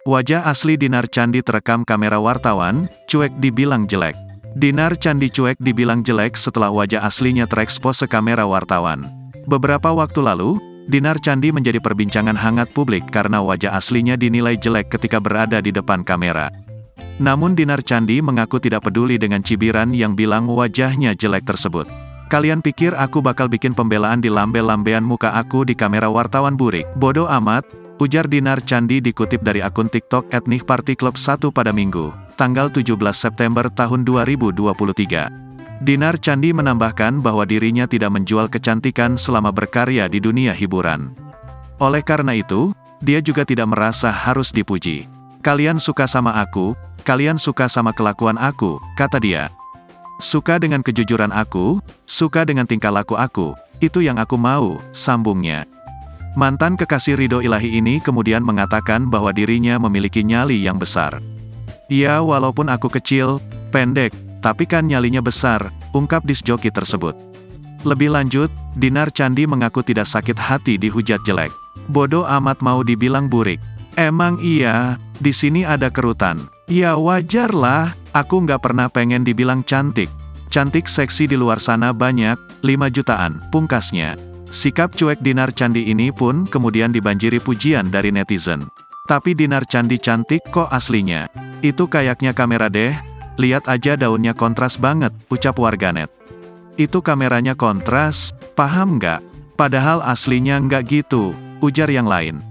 Wajah asli Dinar Candi terekam kamera wartawan, cuek dibilang jelek. Dinar Candi cuek dibilang jelek setelah wajah aslinya terekspos kamera wartawan. Beberapa waktu lalu, Dinar Candi menjadi perbincangan hangat publik karena wajah aslinya dinilai jelek ketika berada di depan kamera. Namun Dinar Candi mengaku tidak peduli dengan cibiran yang bilang wajahnya jelek tersebut. Kalian pikir aku bakal bikin pembelaan di lambe-lambean muka aku di kamera wartawan burik? Bodoh amat, ujar Dinar Candi dikutip dari akun TikTok @NihPartyClub1 pada Minggu, tanggal 17 September tahun 2023. Dinar Candi menambahkan bahwa dirinya tidak menjual kecantikan selama berkarya di dunia hiburan. Oleh karena itu, dia juga tidak merasa harus dipuji. Kalian suka sama aku, kalian suka sama kelakuan aku, kata dia. Suka dengan kejujuran aku, suka dengan tingkah laku aku, itu yang aku mau, sambungnya. Mantan kekasih Ridho Ilahi ini kemudian mengatakan bahwa dirinya memiliki nyali yang besar. Ya walaupun aku kecil, pendek, tapi kan nyalinya besar, ungkap disc joki tersebut. Lebih lanjut, Dinar Candi mengaku tidak sakit hati dihujat jelek. Bodoh amat mau dibilang burik. Emang iya, di sini ada kerutan. Ya wajar lah, aku nggak pernah pengen dibilang cantik. Cantik seksi di luar sana banyak, 5 jutaan, pungkasnya. Sikap cuek Dinar Candi ini pun kemudian dibanjiri pujian dari netizen. Tapi Dinar Candi cantik kok aslinya. Itu kayaknya kamera deh, lihat aja daunnya kontras banget, ucap warganet. Itu kameranya kontras, paham nggak? Padahal aslinya nggak gitu, ujar yang lain.